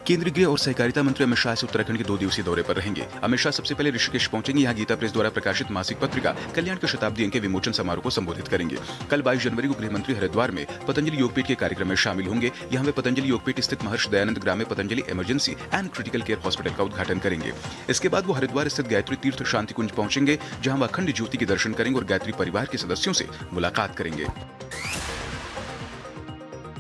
केंद्रीय गृह और सहकारिता मंत्री अमित शाह उत्तराखंड के 2 दिवसीय दौरे पर रहेंगे। अमित शाह सबसे पहले ऋषिकेश पहुंचेंगे। यहाँ गीता प्रेस द्वारा प्रकाशित मासिक पत्रिका कल्याण के शताब्दी अंक के विमोचन समारोह को संबोधित करेंगे। कल 22 जनवरी को गृह मंत्री हरिद्वार में पतंजलि योगपीठ के कार्यक्रम में शामिल होंगे। यहाँ वे पतंजलि योगपीठ स्थित महर्षि दयानंद ग्राम में Patanjali emergency and critical care hospital का उद्घाटन करेंगे। इसके बाद वो हरिद्वार स्थित गायत्री तीर्थ शांति कुंज पहुंचेंगे, जहाँ वो अखंड ज्योति के दर्शन करेंगे और गायत्री परिवार के सदस्यों से मुलाकात करेंगे।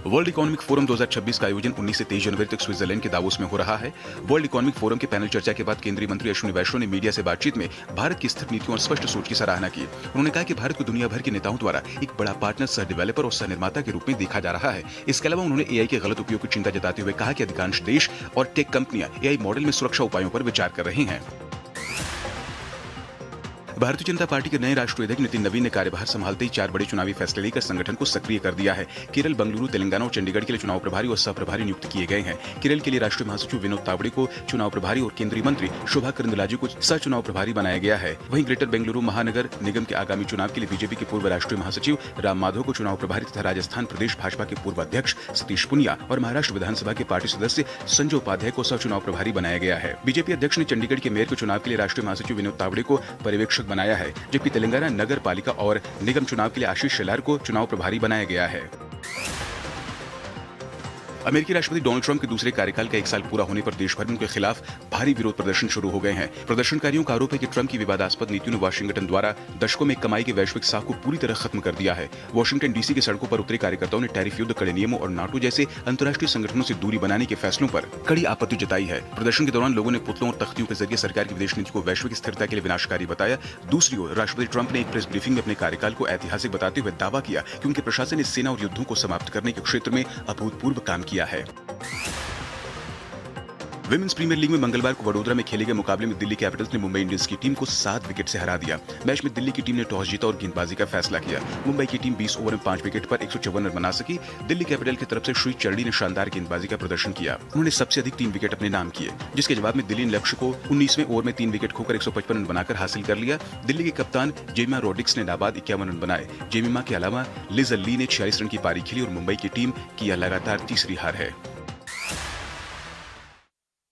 वर्ल्ड इकोनॉमिक फोरम 2026 का आयोजन 19 से 23 जनवरी तक स्विट्जरलैंड के दावोस में हो रहा है। वर्ल्ड इकोनॉमिक फोरम के पैनल चर्चा के बाद केंद्रीय मंत्री अश्विनी वैष्णव ने मीडिया से बातचीत में भारत की स्थिर नीतियों और स्पष्ट सोच की सराहना की। उन्होंने कहा कि भारत को दुनिया भर के नेताओं द्वारा एक बड़ा पार्टनर, सह डेवलपर और सह निर्माता के रूप में देखा जा रहा है। इसके अलावा उन्होंने एआई के गलत उपयोग की चिंता जताते हुए कहा कि अधिकांश देश और टेक कंपनियां एआई मॉडल में सुरक्षा उपायों पर विचार कर रही हैं। भारतीय जनता पार्टी के नए राष्ट्रीय अध्यक्ष नितिन नवीन ने कार्यभार संभालते ही 4 बड़े चुनावी फैसले लेकर संगठन को सक्रिय कर दिया है। केरल, बेंगलुरु, तेलंगाना और चंडीगढ़ के लिए चुनाव प्रभारी और सह प्रभारी नियुक्त किए गए हैं। केरल के लिए राष्ट्रीय महासचिव विनोद तावड़े को चुनाव प्रभारी और केंद्रीय मंत्री शोभा करंदलाजे को सह चुनाव प्रभारी बनाया गया है। वहीं ग्रेटर बेंगलुरु महानगर निगम के आगामी चुनाव के लिए बीजेपी के पूर्व राष्ट्रीय महासचिव राम माधव को चुनाव प्रभारी तथा राजस्थान प्रदेश भाजपा के पूर्व अध्यक्ष सतीश पुनिया और महाराष्ट्र विधानसभा के पार्टी सदस्य संजय उपाध्याय को सह चुनाव प्रभारी बनाया गया है। बीजेपी अध्यक्ष ने चंडीगढ़ के मेयर के चुनाव के लिए राष्ट्रीय महासचिव विनोद तावड़े को पर्यवेक्षक बनाया है, जबकि तेलंगाना नगर पालिका और निगम चुनाव के लिए आशीष शेलार को चुनाव प्रभारी बनाया गया है। अमेरिकी राष्ट्रपति डोनाल्ड ट्रंप के दूसरे कार्यकाल का 1 साल पूरा होने पर देश भर में उनके खिलाफ भारी विरोध प्रदर्शन शुरू हो गए हैं। प्रदर्शनकारियों का आरोप है कि ट्रंप की विवादास्पद नीतियों ने वाशिंगटन द्वारा दशकों में कमाई के वैश्विक साख को पूरी तरह खत्म कर दिया है। वाशिंगटन डीसी की सड़कों पर उतरे कार्यकर्ताओं ने टैरिफ युद्ध, कड़े नियमों और नाटो जैसे अंतर्राष्ट्रीय संगठनों से दूरी बनाने के फैसलों पर कड़ी आपत्ति जताई है। प्रदर्शन के दौरान लोगों ने पुतलों और तख्तियों के जरिए सरकार की विदेश नीति को वैश्विक स्थिरता के लिए विनाशकारी बताया। दूसरी ओर राष्ट्रपति ट्रंप ने एक प्रेस ब्रीफिंग में अपने कार्यकाल को ऐतिहासिक बताते हुए दावा किया कि उनके प्रशासन ने सेना और युद्धों को समाप्त करने के क्षेत्र में अभूतपूर्व काम किया है। विमेंस प्रीमियर लीग में मंगलवार को वडोदरा में खेले गए मुकाबले में दिल्ली कैपिटल्स ने मुंबई इंडियंस की टीम को 7 विकेट से हरा दिया। मैच में दिल्ली की टीम ने टॉस जीता और गेंदबाजी का फैसला किया। मुंबई की टीम 20 ओवर में 5 विकेट पर 154 रन बना सकी। दिल्ली कैपिटल की तरफ से श्री चरडी ने शानदार गेंदबाजी का प्रदर्शन किया। उन्होंने सबसे अधिक 3 विकेट अपने नाम किए, जिसके जवाब में दिल्ली ने लक्ष्य को 19वें ओवर में 3 विकेट खोकर 155 रन बनाकर हासिल कर लिया। दिल्ली के कप्तान जेमिमा रोड्रिग्स ने नाबाद 51 रन बनाए। जेमिमा के अलावा लिज ली ने 46 रन की पारी खेली और मुंबई की टीम की यह लगातार तीसरी हार है।